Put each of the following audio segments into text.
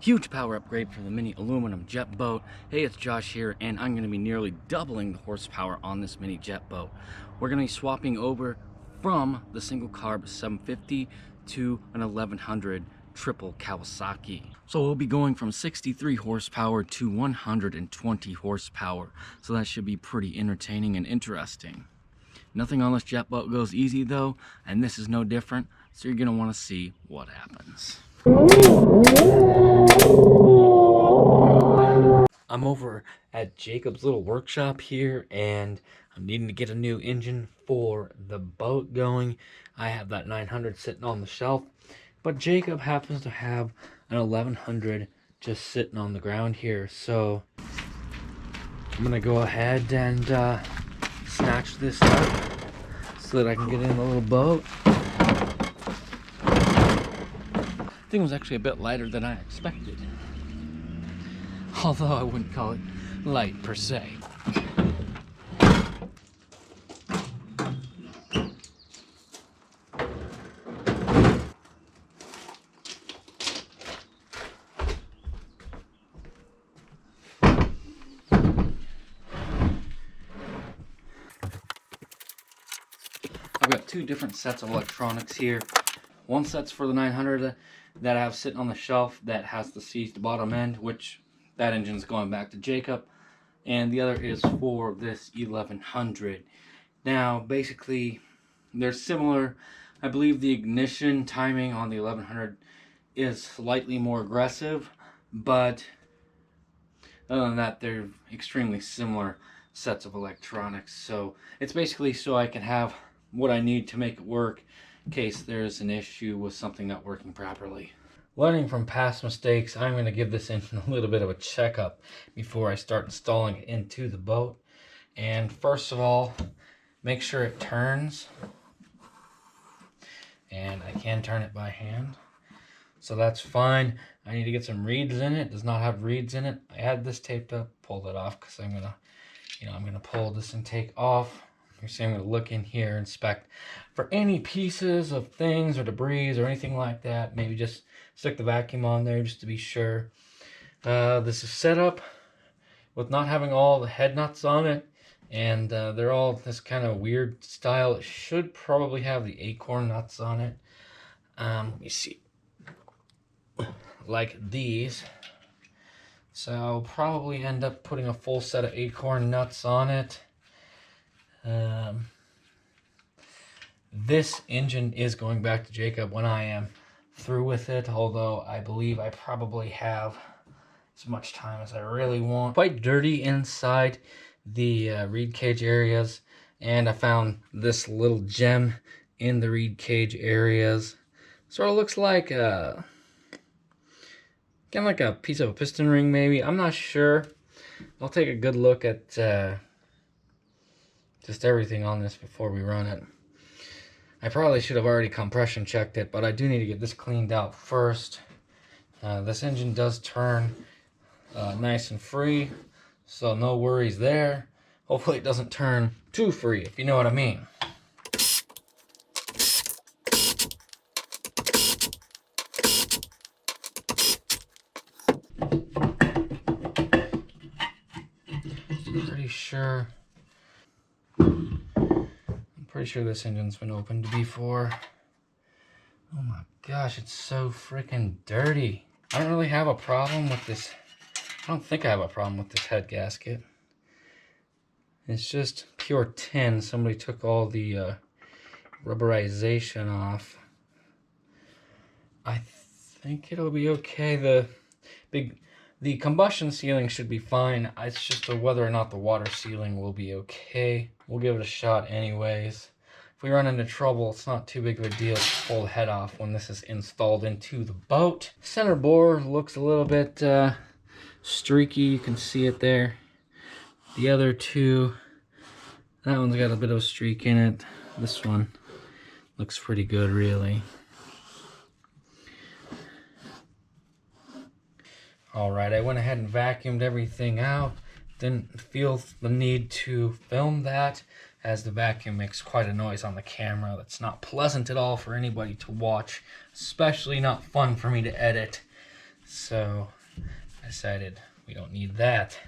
Huge power upgrade for the mini aluminum jet boat. Hey, it's Josh here, and I'm going to be nearly doubling the horsepower on this mini jet boat. We're going to be swapping over from the single carb 750 to an 1100 triple Kawasaki. So we'll be going from 63 horsepower to 120 horsepower. So that should be pretty entertaining and interesting. Nothing on this jet boat goes easy though, and this is no different. So you're going to want to see what happens. I'm over at Jacob's little workshop here, and I'm needing to get a new engine for the boat going. I have that 900 sitting on the shelf, but Jacob happens to have an 1100 just sitting on the ground here. So I'm gonna go ahead and snatch this up so that I can get in the little boat. The thing was actually a bit lighter than I expected, although I wouldn't call it light per se. I've got two different sets of electronics here. One set's for the 900 that I have sitting on the shelf that has the seized bottom end, which that engine's going back to Jacob, and the other is for this 1100. Now basically they're similar. I believe the ignition timing on the 1100 is slightly more aggressive, but other than that they're extremely similar sets of electronics. So it's basically so I can have what I need to make it work in case there's an issue with something not working properly. Learning from past mistakes, I'm going to give this engine a little bit of a checkup before I start installing it into the boat. And first of all, make sure it turns. And I can turn it by hand, so that's fine. I need to get some reeds in it. It does not have reeds in it. I had this taped up, pulled it off because I'm gonna pull this intake off. You see, I'm gonna look in here, inspect for any pieces of things or debris or anything like that. Maybe just stick the vacuum on there just to be sure. This is set up with not having all the head nuts on it, and they're all this kind of weird style. It should probably have the acorn nuts on it. Let me see, like these. So I'll probably end up putting a full set of acorn nuts on it. This engine is going back to Jacob when I am through with it, although I believe I probably have as much time as I really want. Quite dirty inside the reed cage areas, and I found this little gem in the reed cage areas. Sort of looks like kind of like a piece of a piston ring maybe. I'm not sure. I'll take a good look at just everything on this before we run it. I probably should have already compression checked it, but I do need to get this cleaned out first. This engine does turn nice and free, so no worries there. Hopefully it doesn't turn too free, if you know what I mean. I'm pretty sure this engine's been opened before. Oh my gosh, it's so freaking dirty. I don't really have a problem with this. I don't think I have a problem with this head gasket. It's just pure tin. Somebody took all the rubberization off. I think it'll be okay. The combustion sealing should be fine. It's just whether or not the water sealing will be okay. We'll give it a shot anyways. If we run into trouble, it's not too big of a deal to pull the head off when this is installed into the boat. Center bore looks a little bit streaky. You can see it there. The other two, that one's got a bit of a streak in it. This one looks pretty good, really. Alright, I went ahead and vacuumed everything out. Didn't feel the need to film that, as the vacuum makes quite a noise on the camera. That's not pleasant at all for anybody to watch, especially not fun for me to edit. So I decided we don't need that.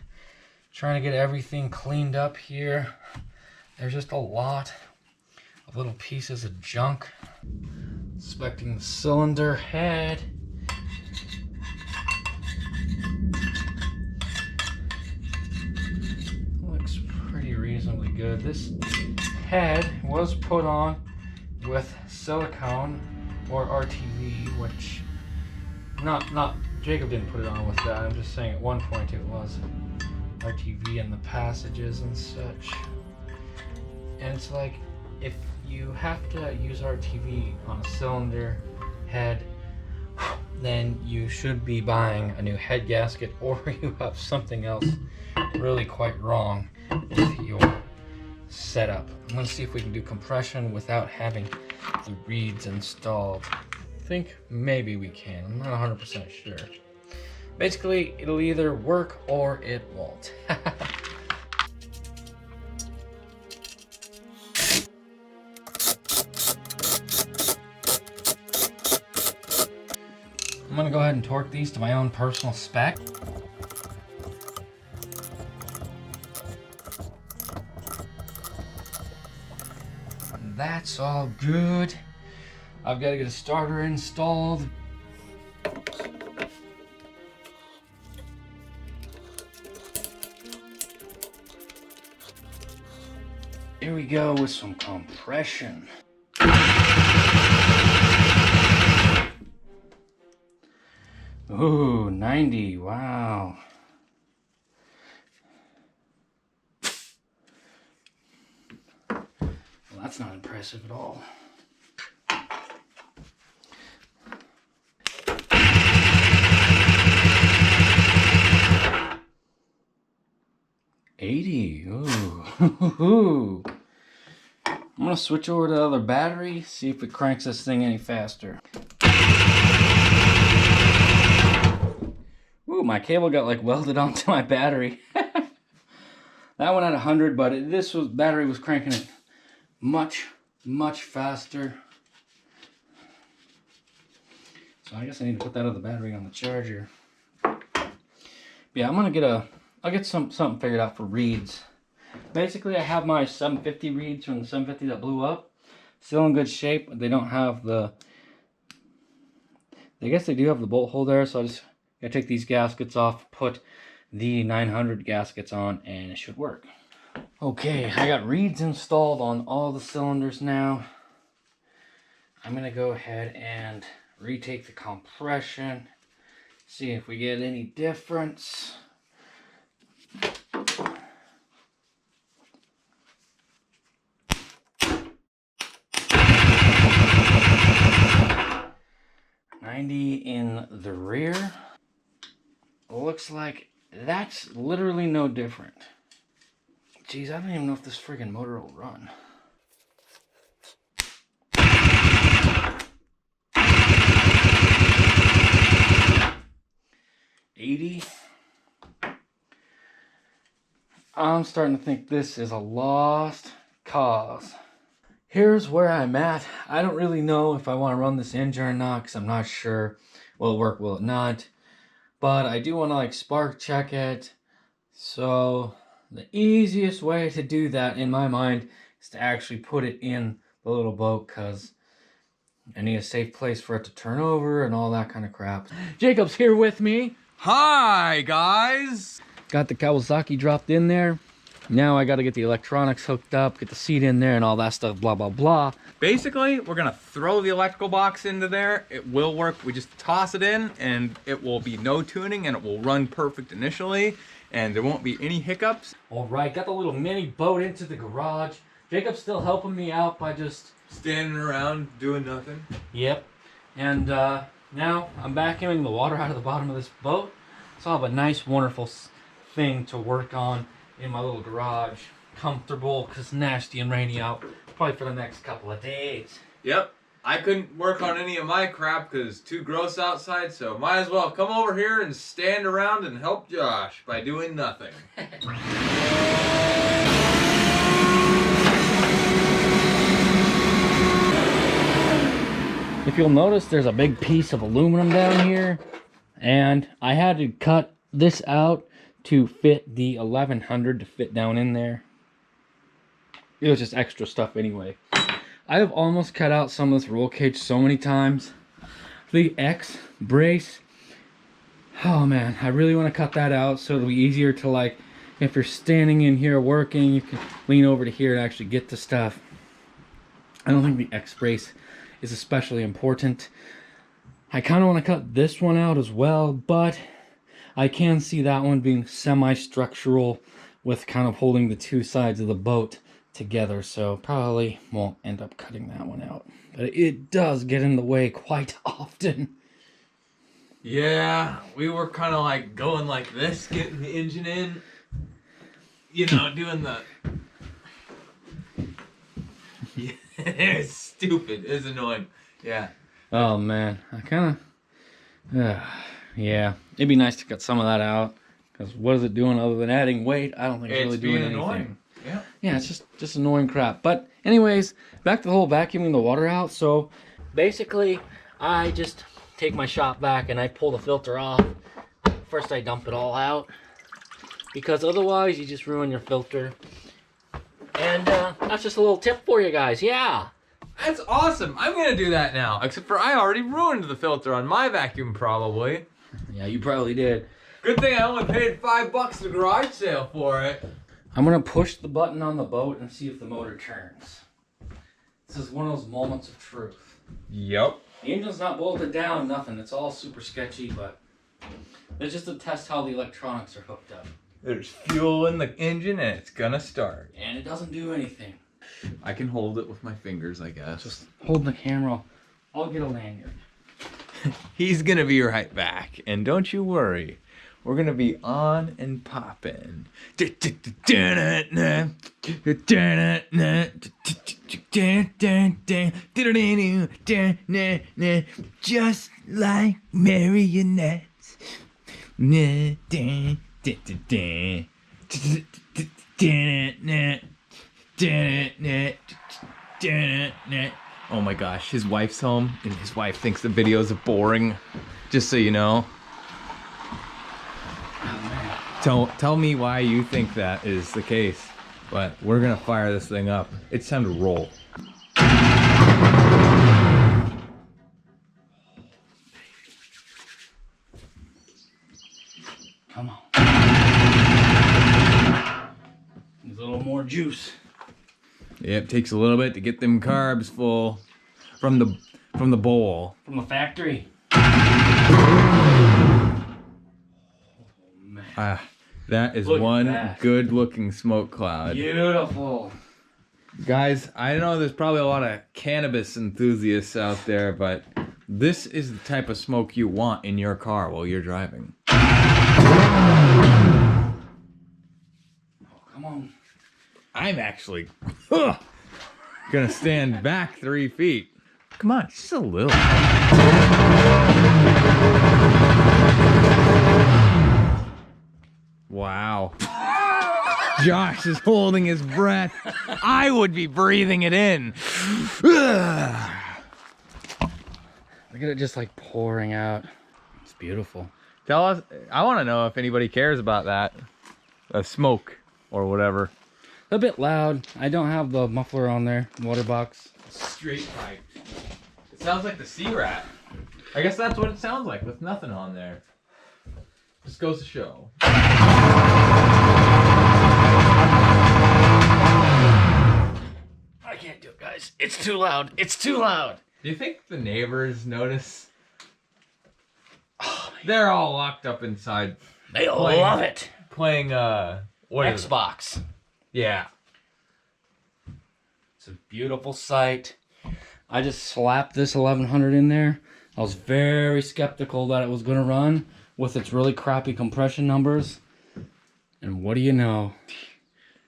Trying to get everything cleaned up here. There's just a lot of little pieces of junk. Inspecting the cylinder head. Looks pretty reasonably good. This head was put on with silicone or RTV, which not Jacob didn't put it on with that. I'm just saying at one point it was RTV in the passages and such. And it's like, if you have to use RTV on a cylinder head, then you should be buying a new head gasket, or you have something else really quite wrong with your setup. I'm going to see if we can do compression without having the reeds installed. I think maybe we can. I'm not 100% sure. Basically, it'll either work or it won't. I'm gonna go ahead and torque these to my own personal spec. And that's all good. I've got to get a starter installed. Here we go with some compression. Ooh, 90, wow. Well, that's not impressive at all. $80, ooh. I'm gonna switch over to the other battery, see if it cranks this thing any faster. Ooh, my cable got like welded onto my battery. That one had 100, but battery was cranking it much faster. So I guess I need to put that other battery on the charger. Yeah, I'll get something figured out for reeds. Basically, I have my 750 reeds from the 750 that blew up. Still in good shape. They don't have I guess they do have the bolt hole there, so I just gotta take these gaskets off, put the 900 gaskets on, and it should work. Okay, I got reeds installed on all the cylinders now. I'm gonna go ahead and retake the compression, see if we get any difference. In the rear, looks like that's literally no different. Geez, I don't even know if this friggin' motor will run. $80. I'm starting to think this is a lost cause. Here's where I'm at. I don't really know if I want to run this engine or not, because I'm not sure. Will it work, will it not? But I do want to like spark check it. So the easiest way to do that in my mind is to actually put it in the little boat, because I need a safe place for it to turn over and all that kind of crap. Jacob's here with me. Hi guys! Got the Kawasaki dropped in there. Now I got to get the electronics hooked up, get the seat in there and all that stuff, blah, blah, blah. Basically, we're gonna throw the electrical box into there. It will work. We just toss it in and it will be no tuning and it will run perfect initially and there won't be any hiccups. All right, got the little mini boat into the garage. Jacob's still helping me out by just standing around doing nothing. Yep. And now I'm vacuuming the water out of the bottom of this boat. So I'll have a nice, wonderful thing to work on in my little garage. Comfortable, because it's nasty and rainy out, probably for the next couple of days. Yep. I couldn't work on any of my crap because it's too gross outside, so might as well come over here and stand around and help Josh by doing nothing. If you'll notice, there's a big piece of aluminum down here. And I had to cut this out to fit the 1100 to fit down in there. It was just extra stuff anyway. I have almost cut out some of this roll cage so many times. The X brace, oh man, I really want to cut that out so it'll be easier to, like, if you're standing in here working, you can lean over to here and actually get the stuff. I don't think the X brace is especially important. I kind of want to cut this one out as well, but I can see that one being semi-structural with kind of holding the two sides of the boat together, so probably won't end up cutting that one out. But it does get in the way quite often. Yeah, we were kind of like going like this, getting the engine in, you know, doing the... Yeah, it's stupid, it's annoying, yeah. Oh man, I kind of... yeah, it'd be nice to cut some of that out, because what is it doing other than adding weight? I don't think it's really doing anything. Annoying. Yeah, it's just annoying crap. But anyways, back to the whole vacuuming the water out. So basically, I just take my shop vac and I pull the filter off. First I dump it all out, because otherwise you just ruin your filter. And that's just a little tip for you guys. Yeah. That's awesome. I'm going to do that now. Except for I already ruined the filter on my vacuum probably. Yeah, you probably did. Good thing I only paid $5 at the garage sale for it. I'm going to push the button on the boat and see if the motor turns. This is one of those moments of truth. Yep. The engine's not bolted down, nothing. It's all super sketchy, but it's just to test how the electronics are hooked up. There's fuel in the engine and it's going to start. And it doesn't do anything. I can hold it with my fingers, I guess. Just hold the camera. I'll get a lanyard. He's going to be right back. And don't you worry. We're going to be on and popping. Just like marionettes. Oh my gosh, his wife's home and his wife thinks the videos are boring. Just so you know. Tell me why you think that is the case, but we're gonna fire this thing up. It's time to roll. Come on. There's a little more juice. Yep, takes a little bit to get them carbs full from the bowl. From the factory. That is Look one at that. good-looking smoke cloud. Beautiful. Guys, I know there's probably a lot of cannabis enthusiasts out there, but this is the type of smoke you want in your car while you're driving. Oh, come on. I'm actually gonna stand back 3 feet. Come on, just a little. Wow. Josh is holding his breath. I would be breathing it in. Look at it just like pouring out. It's beautiful. Tell us, I want to know if anybody cares about that. Smoke or whatever. A bit loud. I don't have the muffler on there. Water box. Straight pipe. It sounds like the sea rat. I guess that's what it sounds like with nothing on there. Just goes to show. I can't do it, guys. It's too loud. It's too loud. Do you think the neighbors notice? Oh, they're all locked up inside. They love it. Playing what is it? Xbox. Yeah. It's a beautiful sight. I just slapped this 1100 in there. I was very skeptical that it was going to run with its really crappy compression numbers. And what do you know?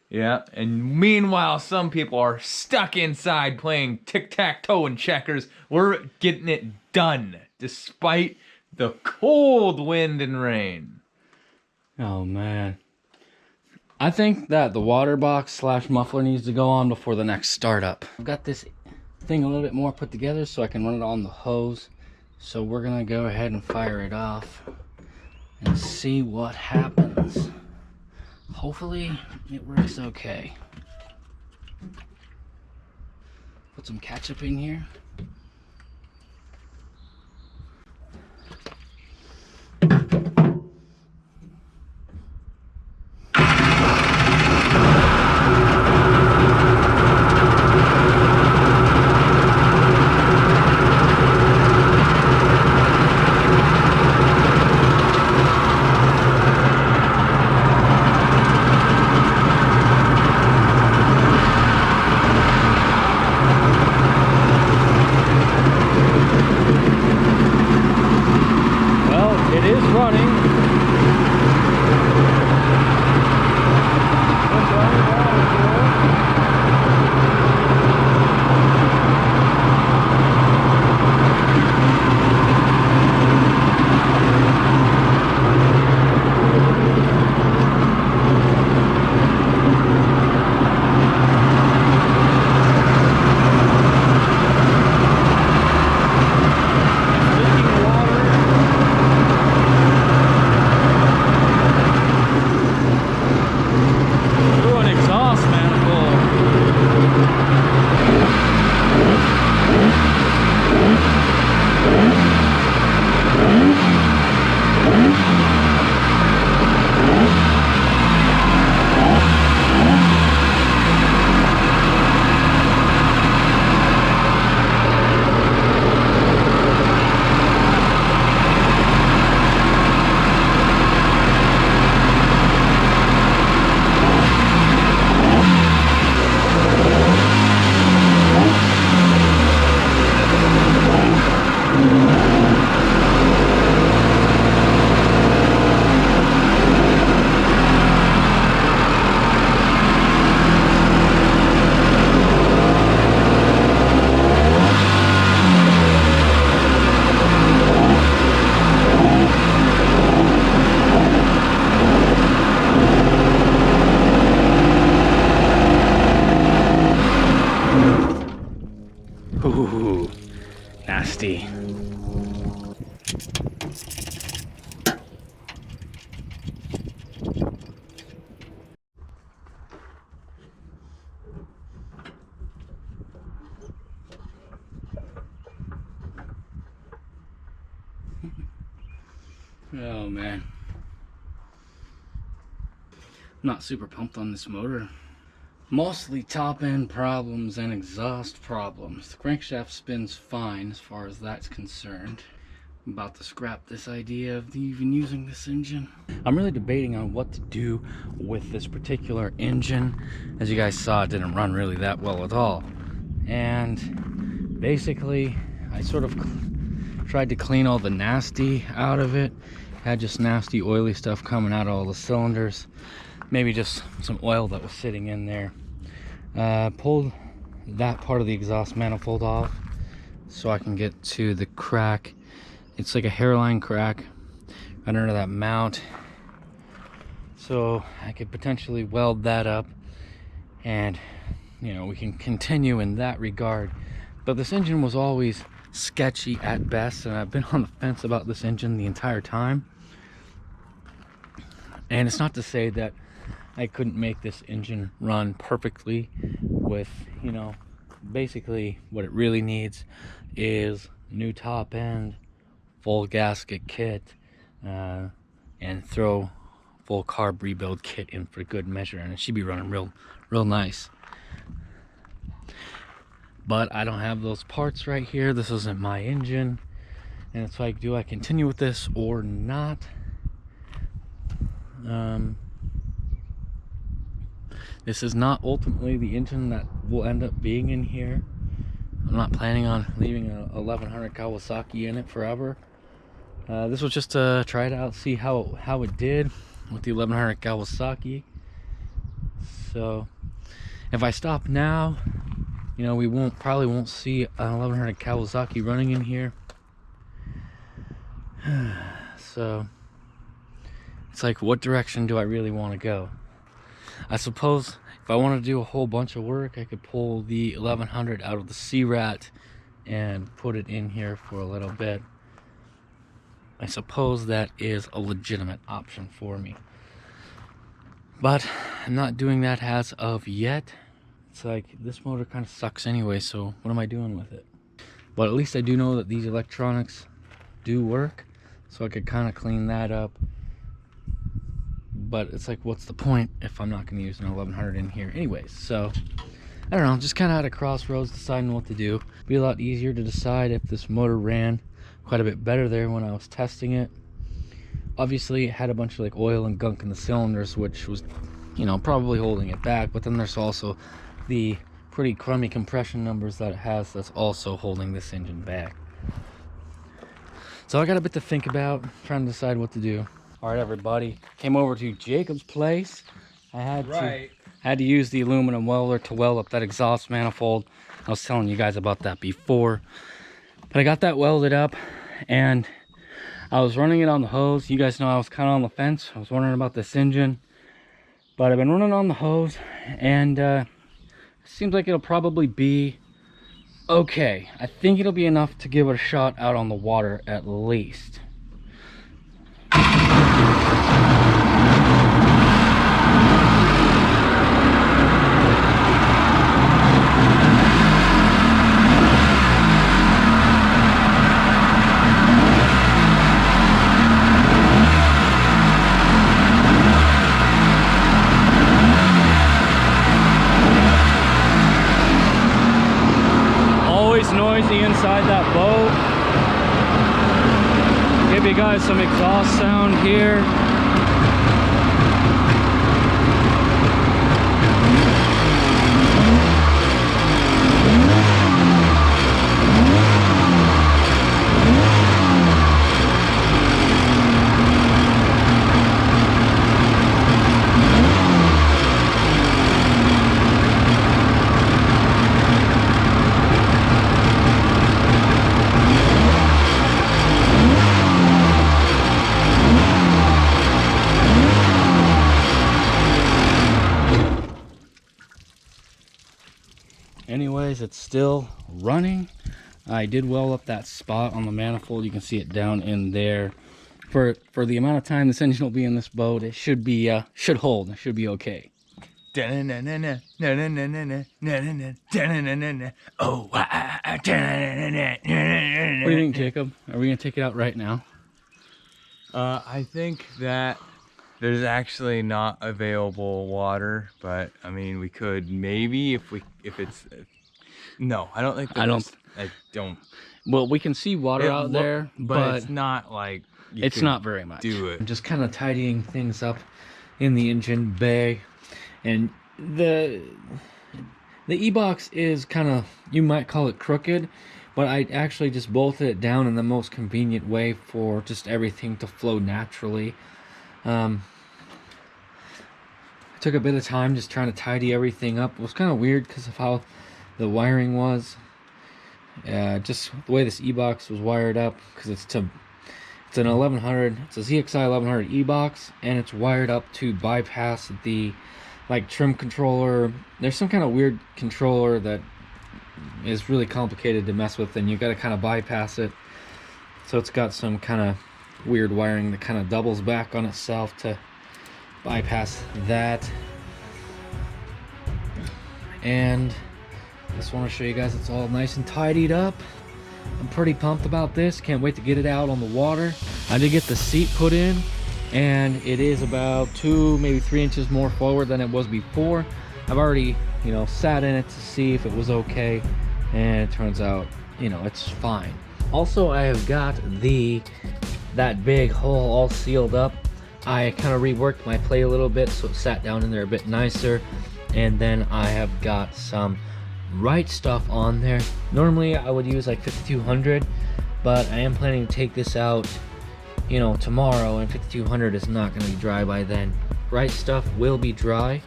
Yeah, and meanwhile, some people are stuck inside playing tic-tac-toe and checkers. We're getting it done, despite the cold wind and rain. Oh, man. I think that the water box / muffler needs to go on before the next startup. I've got this thing a little bit more put together so I can run it on the hose. So we're going to go ahead and fire it off. and see what happens. Hopefully it works okay. Put some ketchup in here. Ooh, nasty. Oh man. Not super pumped on this motor. Mostly top end problems and exhaust problems. The crankshaft spins fine as far as that's concerned. I'm about to scrap this idea of even using this engine. I'm really debating on what to do with this particular engine. As you guys saw, it didn't run really that well at all. And basically, I sort of tried to clean all the nasty out of it. Had just nasty oily stuff coming out of all the cylinders. Maybe just some oil that was sitting in there. Pulled that part of the exhaust manifold off so I can get to the crack. It's like a hairline crack right under that mount, so I could potentially weld that up, and you know, we can continue in that regard. But this engine was always sketchy at best, and I've been on the fence about this engine the entire time. And it's not to say that I couldn't make this engine run perfectly with, you know, basically what it really needs is new top end, full gasket kit, and throw full carb rebuild kit in for good measure, and it should be running real nice. But I don't have those parts right here. This isn't my engine, and it's like, do I continue with this or not? This is not ultimately the engine that will end up being in here. I'm not planning on leaving a 1100 Kawasaki in it forever. This was just to try it out, see how it did with the 1100 Kawasaki. So if I stop now, you know, we probably won't see an 1100 Kawasaki running in here. So it's like, what direction do I really want to go? I suppose if I want to do a whole bunch of work, I could pull the 1100 out of the C-Rat and put it in here for a little bit. I suppose that is a legitimate option for me. But I'm not doing that as of yet. It's like, this motor kind of sucks anyway, so what am I doing with it? But at least I do know that these electronics do work, so I could kind of clean that up. But it's like, what's the point if I'm not going to use an 1100 in here anyways? So I don't know, just kind of at a crossroads deciding what to do. Be a lot easier to decide if this motor ran quite a bit better there when I was testing it. Obviously it had a bunch of like oil and gunk in the cylinders, which was, you know, probably holding it back. But then there's also the pretty crummy compression numbers that it has that's also holding this engine back. So I got a bit to think about, trying to decide what to do. All right, everybody, came over to Jacob's place. I had to use the aluminum welder to weld up that exhaust manifold. I was telling you guys about that before, but I got that welded up, and I was running it on the hose. You guys know I was kind of on the fence. I was wondering about this engine, but I've been running on the hose, and it seems like it'll probably be okay. I think it'll be enough to give it a shot out on the water at least. Noisy inside that boat. Give you guys some exhaust sound here. Anyways, it's still running. I did weld up that spot on the manifold. You can see it down in there. For the amount of time this engine will be in this boat, it should be should hold. It should be okay. Oh, what do you think, Jacob? Are we gonna take it out right now? I think that there's actually not available water, but I mean, we could maybe if it's. No, I don't think. I don't. Well, we can see water out there, but it's not like. It's not very much. Do it. I'm just kind of tidying things up in the engine bay, and the e-box is kind of, you might call it crooked, but I actually just bolted it down in the most convenient way for just everything to flow naturally. I took a bit of time just trying to tidy everything up. It was kind of weird because of how the wiring was. Just the way this e-box was wired up, because it's an 1100, it's a ZXi 1100 e-box, and it's wired up to bypass the like trim controller. There's some kind of weird controller that is really complicated to mess with, and you got to kind of bypass it. So it's got some kind of weird wiring that kind of doubles back on itself to bypass that. And I just want to show you guys it's all nice and tidied up. I'm pretty pumped about this. Can't wait to get it out on the water. I did get the seat put in, and it is about 2, maybe 3 inches more forward than it was before. I've already, sat in it to see if it was okay, and it turns out, it's fine. Also, I have got that big hole all sealed up. I kind of reworked my plate a little bit so it sat down in there a bit nicer, and then I have got some right stuff on there. Normally I would use like 5200, but I am planning to take this out tomorrow, and 5200 is not going to be dry by then. Right stuff will be dry,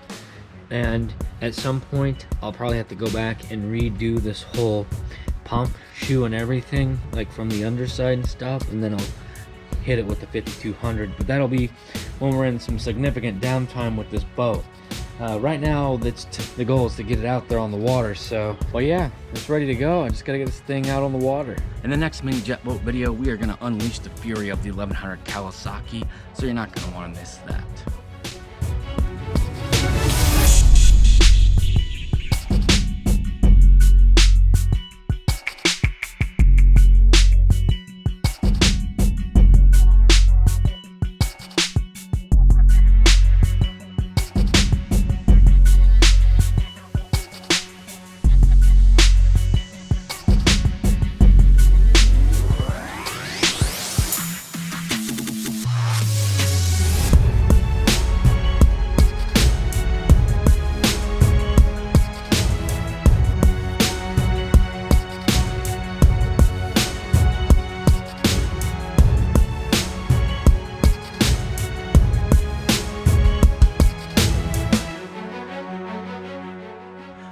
and at some point I'll probably have to go back and redo this whole pump, shoe, and everything, like from the underside and stuff, and then I'll hit it with the 5200. But that'll be when we're in some significant downtime with this boat. Right now, the goal is to get it out there on the water. So, well, yeah, it's ready to go. I just gotta get this thing out on the water. In the next mini jet boat video, we are gonna unleash the fury of the 1100 Kawasaki. So you're not gonna wanna miss that.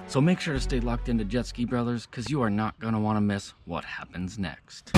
So make sure to stay locked into JetSki Brothers, because you are not going to want to miss what happens next.